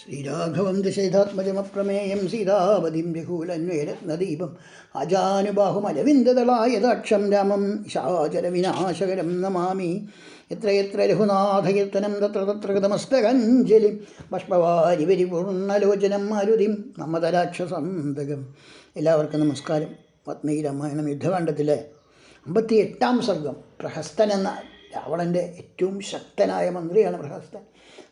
ശ്രീരാഘവം ദശരഥാത്മജമപ്രമേയം സീതാപതിം രഘൂലന്വേരത്നദീപം അജാനുബാഹുമരവിന്ദദളായതാക്ഷം രാമം ശാചരവിനാശകരം നമാമി. എത്ര രഘുനാഥകീർത്തനം തത്ര തത്ര ഗതമസ്തകഞ്ജലിം ബാഷ്പവാരി പരിപൂർണ്ണലോചനം മാരുതിം നമ്മതരാക്ഷസന്തകം. എല്ലാവർക്കും നമസ്കാരം. വാത്മീകി രാമായണം യുദ്ധകാണ്ഡത്തിലെ 58-ാം സർഗം. പ്രഹസ്തൻ എന്ന രാവണൻ്റെ ഏറ്റവും ശക്തനായ മന്ത്രിയാണ് പ്രഹസ്തൻ.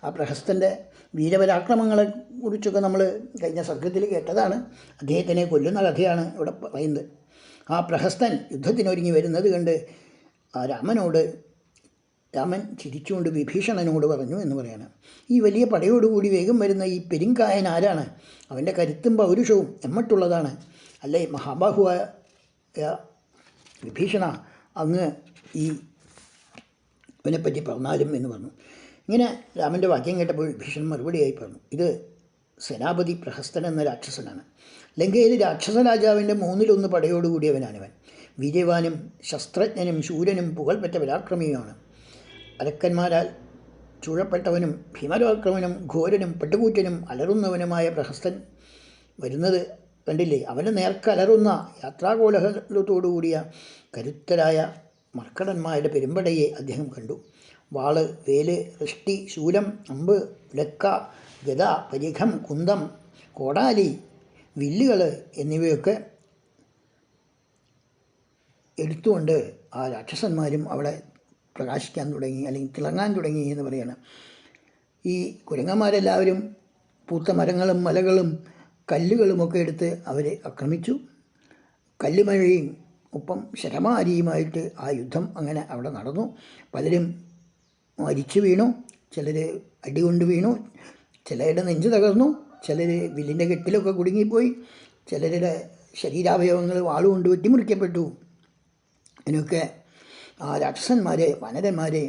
ആ പ്രഹസ്തൻ്റെ വീരപരാക്രമങ്ങളെ കുറിച്ചൊക്കെ നമ്മൾ കഴിഞ്ഞ സർഗത്തിൽ കേട്ടതാണ്. അദ്ദേഹത്തിനെ കൊല്ലുന്ന കഥയാണ് ഇവിടെ പറയുന്നത്. ആ പ്രഹസ്തൻ യുദ്ധത്തിനൊരുങ്ങി വരുന്നത് കണ്ട് ആ രാമൻ ചിരിച്ചുകൊണ്ട് വിഭീഷണനോട് പറഞ്ഞു എന്ന് പറയാണ്. ഈ വലിയ പടയോടുകൂടി വേഗം വരുന്ന ഈ പെരുങ്കായൻ ആരാണ്? അവൻ്റെ കരുത്തും പൗരുഷവും എമ്മട്ടുള്ളതാണ്. അല്ലേ മഹാബാഹുവായ വിഭീഷണ, അങ്ങ് ഈ അവനെപ്പറ്റി പറഞ്ഞാലും എന്ന് പറഞ്ഞു. ഇങ്ങനെ രാമൻ്റെ വാക്യം കേട്ടപ്പോൾ വിഭീഷണൻ മറുപടിയായി പറഞ്ഞു, ഇത് സേനാപതി പ്രഹസ്തൻ എന്ന രാക്ഷസനാണ്. ലങ്കയിൽ രാക്ഷസ രാജാവിൻ്റെ 1/3 പടയോടുകൂടിയവനാണിവൻ. വീര്യവാനും ശസ്ത്രജ്ഞനും ശൂരനും പുകൾപ്പെട്ട പരാക്രമിയുമാണ്. അരക്കന്മാരാൽ ചൂഴപ്പെട്ടവനും ഭീമരാക്രമനും ഘോരനും പട്ടുകൂറ്റനും അലറുന്നവനുമായ പ്രഹസ്തൻ വരുന്നത് കണ്ടില്ലേ? അവന് നേർക്കലറുന്ന യാത്രാകോലാഹലത്തോടുകൂടിയ കരുത്തരായ മർക്കടന്മാരുടെ പെരുമ്പടയെ അദ്ദേഹം കണ്ടു. വാള്, വേല്, ഋഷ്ടി, ശൂലം, അമ്പ്, ഉലക്ക, ഗദ, പരിഘം, കുന്തം, കോടാലി, വില്ലുകൾ എന്നിവയൊക്കെ എടുത്തുകൊണ്ട് ആ രാക്ഷസന്മാരും അവിടെ പ്രകാശിക്കാൻ തുടങ്ങി, അല്ലെങ്കിൽ തിളങ്ങാൻ തുടങ്ങി എന്ന് പറയാണ്. ഈ കുരങ്ങന്മാരെല്ലാവരും പൂത്ത മരങ്ങളും മലകളും കല്ലുകളുമൊക്കെ എടുത്ത് അവരെ ആക്രമിച്ചു. കല്ലുമഴയും ഒപ്പം ശരമാരിയുമായിട്ട് ആ യുദ്ധം അങ്ങനെ അവിടെ നടന്നു. പലരും മരിച്ചു വീണു, ചിലർ അടികൊണ്ട് വീണു, ചിലരുടെ നെഞ്ച് തകർന്നു, ചിലർ വില്ലിൻ്റെ കെട്ടിലൊക്കെ കുടുങ്ങിപ്പോയി, ചിലരുടെ ശരീരാവയവങ്ങൾ വാളുകൊണ്ട് വെട്ടിമുറിക്കപ്പെട്ടു. അതിനൊക്കെ ആ രാക്ഷസന്മാരെ വാനരന്മാരെ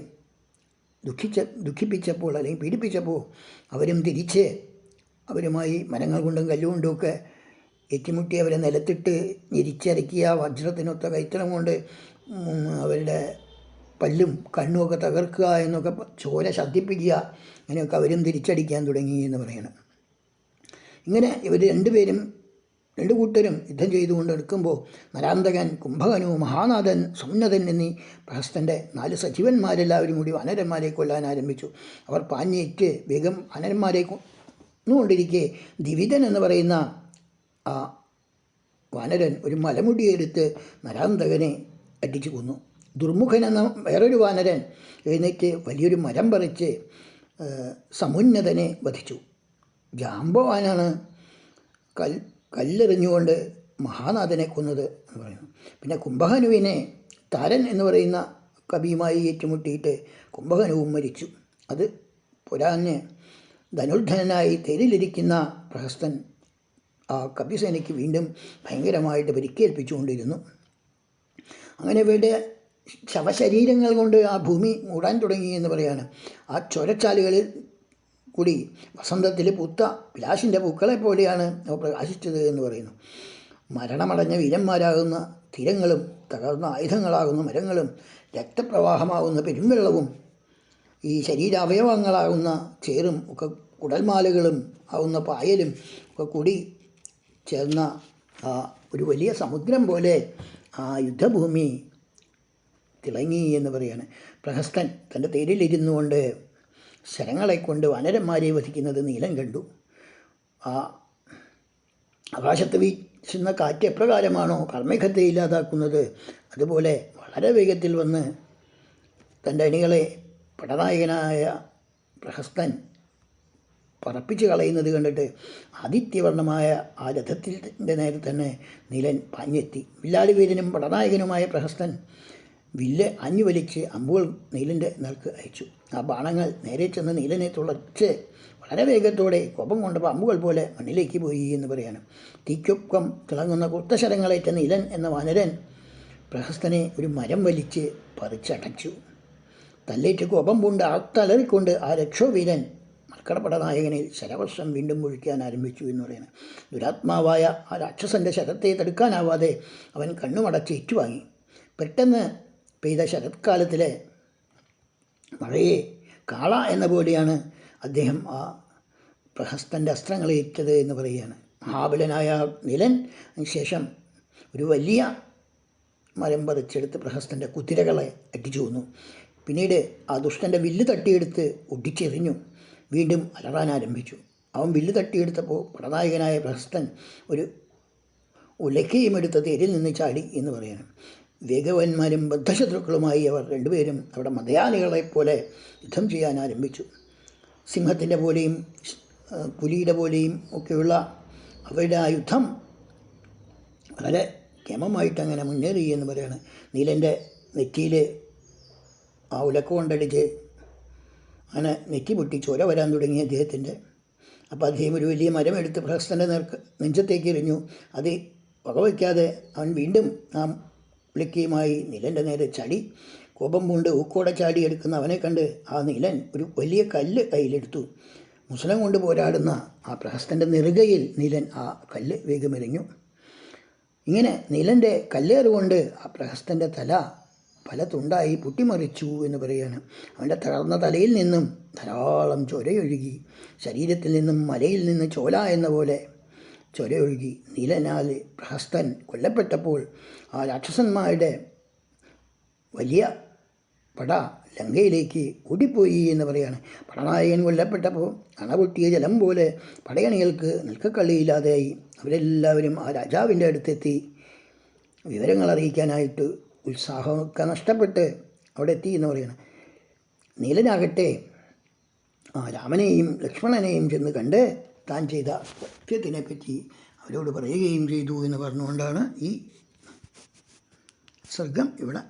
ദുഃഖിപ്പിച്ചപ്പോൾ അല്ലെങ്കിൽ പീഡിപ്പിച്ചപ്പോൾ അവരും തിരിച്ച് അവരുമായി മരങ്ങൾ കൊണ്ടും കല്ലുകൊണ്ടും ഒക്കെ ഏറ്റുമുട്ടി അവരെ നിലത്തിട്ട് ഞെരിച്ചരക്കിയ വജ്രത്തിനൊത്ത കൈത്തളം കൊണ്ട് അവരുടെ പല്ലും കണ്ണുമൊക്കെ തകർക്കുക എന്നൊക്കെ, ചോര ശബ്ദിപ്പിക്കുക, അങ്ങനെയൊക്കെ അവരും തിരിച്ചടിക്കാൻ തുടങ്ങി എന്ന് പറയണം. ഇങ്ങനെ ഇവർ രണ്ടു കൂട്ടരും യുദ്ധം ചെയ്തുകൊണ്ട് എടുക്കുമ്പോൾ നരാന്തകൻ, കുംഭകനു, മഹാനാഥൻ, സൗന്നതൻ എന്നീ പ്രഹസ്തൻ്റെ 4 സജീവന്മാരെല്ലാവരും കൂടി വാനരന്മാരെ കൊല്ലാൻ ആരംഭിച്ചു. അവർ പാഞ്ഞേറ്റ് വേഗം വാനരന്മാരെ കൊന്നുകൊണ്ടിരിക്കെ ദിവിതൻ എന്ന് പറയുന്ന ആ വാനരൻ ഒരു മലമുടിയെടുത്ത് നരാന്തകനെ അടിച്ചു കൊന്നു. ദുർമുഖൻ എന്ന വേറൊരു വാനരൻ എഴുന്നേറ്റ് വലിയൊരു മരം പറിച്ച് സമുന്നതനെ വധിച്ചു. ജാമ്പവാനാണ് കല്ലെറിഞ്ഞുകൊണ്ട് മഹാനാഥനെ കൊന്നത് എന്ന് പറയുന്നു. പിന്നെ കുംഭകനുവിനെ താരൻ എന്ന് പറയുന്ന കവിയുമായി ഏറ്റുമുട്ടിയിട്ട് കുംഭകനുവും മരിച്ചു. അത് പുരാന് ധനുർധനായി തേരിലിരിക്കുന്ന പ്രഹസ്തൻ ആ കപിസേനയ്ക്ക് വീണ്ടും ഭയങ്കരമായിട്ട് പരിക്കേൽപ്പിച്ചുകൊണ്ടിരുന്നു. അങ്ങനെ ഇവരുടെ ശവശരീരങ്ങൾ കൊണ്ട് ആ ഭൂമി മൂടാൻ തുടങ്ങി എന്ന് പറയാണ്. ആ ചുരച്ചാലുകളിൽ കൂടി വസന്തത്തിൽ പൂത്ത പിലാശിൻ്റെ പൂക്കളെ പോലെയാണ് അവ പ്രകാശിച്ചത് എന്ന് പറയുന്നു. മരണമടഞ്ഞ വീരന്മാരാകുന്ന തീരങ്ങളും തകർന്ന ആയുധങ്ങളാകുന്ന മരങ്ങളും രക്തപ്രവാഹമാകുന്ന പെരുംവെള്ളവും ഈ ശരീരാവയവങ്ങളാകുന്ന ചേറും ഒക്കെ കുടൽമാലകളും ആകുന്ന പായലും ഒക്കെ കൂടി ചേർന്ന ഒരു വലിയ സമുദ്രം പോലെ ആ യുദ്ധഭൂമി തിളങ്ങി എന്ന് പറയാണ്. പ്രഹസ്തൻ തൻ്റെ തേരിലിരുന്നു കൊണ്ട് ശരങ്ങളെ കൊണ്ട് വാനരന്മാരെ വധിക്കുന്നത് നീലൻ കണ്ടു. ആ ആകാശത്ത് വീശുന്ന കാറ്റ് എപ്രകാരമാണോ കർമ്മേഘത്തെ ഇല്ലാതാക്കുന്നത്, അതുപോലെ വളരെ വേഗത്തിൽ വന്ന് തൻ്റെ അണികളെ പടനായകനായ പ്രഹസ്തൻ പറപ്പിച്ച് കളയുന്നത് കണ്ടിട്ട് ആദിത്യവർണ്ണമായ ആ രഥത്തിൻ്റെ നേരെ തന്നെ നീലൻ പാഞ്ഞെത്തി. വില്ലാളി വീരനും പടനായകനുമായ പ്രഹസ്തൻ വില്ല് അഞ്ഞുവലിച്ച് അമ്പുകൾ നീലൻ്റെ നേർക്ക് അയച്ചു. ആ ബാണങ്ങൾ നേരെ ചെന്ന് നീലനെ തുളച്ച് വളരെ വേഗത്തോടെ കോപം കൊണ്ടപ്പോൾ അമ്പുകൾ പോലെ മണ്ണിലേക്ക് പോയി എന്ന് പറയാണ്. തീക്കൊപ്പം തിളങ്ങുന്ന കുർത്തശരങ്ങളേറ്റ നീലൻ എന്ന വാനരൻ പ്രഹസ്തനെ ഒരു മരം വലിച്ച് പറിച്ചടച്ചു. തല്ലേറ്റ് കോപം പൂണ്ട് ആത്തലറിക്കൊണ്ട് ആ രക്ഷോവീരൻ മർക്കടപടനായകനെ ശരവർഷം വീണ്ടും മുഴിക്കാൻ ആരംഭിച്ചു എന്ന് പറയുന്നത്. ദുരാത്മാവായ ആ രാക്ഷസൻ്റെ ശരത്തെ തടുക്കാനാവാതെ അവൻ കണ്ണുമടച്ച് ഏറ്റുവാങ്ങി. പെട്ടെന്ന് പെയ്ത ശരത്കാലത്തിലെ മഴയെ കാള എന്ന പോലെയാണ് അദ്ദേഹം ആ പ്രഹസ്തൻ്റെ അസ്ത്രങ്ങളേറ്റത് എന്ന് പറയുകയാണ്. മഹാബലനായ നീലൻ ശേഷം ഒരു വലിയ മരം പറിച്ചെടുത്ത് പ്രഹസ്തൻ്റെ കുതിരകളെ അടിച്ചു കൊന്നു. പിന്നീട് ആ ദുഷ്ടൻ്റെ വില്ല് തട്ടിയെടുത്ത് ഒടിച്ചെറിഞ്ഞു. വീണ്ടും അലറാൻ ആരംഭിച്ചു. അവൻ വില്ല് തട്ടിയെടുത്തപ്പോൾ പടനായകനായ പ്രഹസ്തൻ ഒരു ഉലക്കയും എടുത്ത തേരിൽ നിന്ന് ചാടി എന്ന് പറയണം. വേഗവന്മാരും ബദ്ധശത്രുക്കളുമായി അവർ രണ്ടുപേരും അവിടെ മതയാനികളെപ്പോലെ യുദ്ധം ചെയ്യാൻ ആരംഭിച്ചു. സിംഹത്തിൻ്റെ പോലെയും പുലിയുടെ പോലെയും ഒക്കെയുള്ള അവരുടെ ആ യുദ്ധം വളരെ കേമമായിട്ട് അങ്ങനെ മുന്നേറി എന്ന് പറയാണ്. നീലൻ്റെ നെറ്റിയിൽ ആ ഉലക്ക കൊണ്ടടിച്ച് അങ്ങനെ നെറ്റി പൊട്ടി ചോര വരാൻ തുടങ്ങി അദ്ദേഹത്തിൻ്റെ. അപ്പോൾ അദ്ദേഹം ഒരു വലിയ മരം എടുത്ത് പ്രഹസ്തൻ്റെ നെഞ്ചത്തേക്ക് എറിഞ്ഞു. അത് വകവയ്ക്കാതെ അവൻ വീണ്ടും ആ ഉലക്കയുമായി നീലൻ്റെ നേരെ ചാടി. കോപം പൂണ്ട് ഊക്കോടെ ചാടി എടുക്കുന്ന അവനെ കണ്ട് ആ നീലൻ ഒരു വലിയ കല്ല് കയ്യിലെടുത്തു. മുസലം കൊണ്ട് പോരാടുന്ന ആ പ്രഹസ്തൻ്റെ നെറുകയിൽ നീലൻ ആ കല്ല് വേഗമെറിഞ്ഞു. ഇങ്ങനെ നീലൻ്റെ കല്ലേറുകൊണ്ട് ആ പ്രഹസ്തൻ്റെ തല പല തുണ്ടായി പൊട്ടിമറിച്ചു എന്ന് പറയുകയാണ്. അവൻ്റെ തകർന്ന തലയിൽ നിന്നും ധാരാളം ചൊരയൊഴുകി. ശരീരത്തിൽ നിന്നും മലയിൽ നിന്ന് ചോല എന്ന പോലെ ചൊരയൊഴുകി. നീലനാൽ പ്രഹസ്തൻ കൊല്ലപ്പെട്ടപ്പോൾ ആ രാക്ഷസന്മാരുടെ വലിയ പട ലങ്കയിലേക്ക് ഓടിപ്പോയി എന്ന് പറയാണ്. പടനായകൻ കൊല്ലപ്പെട്ടപ്പോൾ അണപൊട്ടിയ ജലം പോലെ പടയണികൾക്ക് നിൽക്കക്കള്ളിയില്ലാതെയായി. അവരെല്ലാവരും ആ രാജാവിൻ്റെ അടുത്തെത്തി വിവരങ്ങൾ അറിയിക്കാനായിട്ട് ഉത്സാഹമൊക്കെ നഷ്ടപ്പെട്ട് അവിടെ എത്തി എന്ന് പറയാണ്. നീലനാകട്ടെ ആ രാമനെയും ലക്ഷ്മണനെയും ചെന്ന് കണ്ട് താൻ ചെയ്ത സത്യത്തിനെ പറ്റി അവരോട് പറയുകയും ചെയ്തു എന്ന് പറഞ്ഞുകൊണ്ടാണ് ഈ സർഗം ഇവിടെ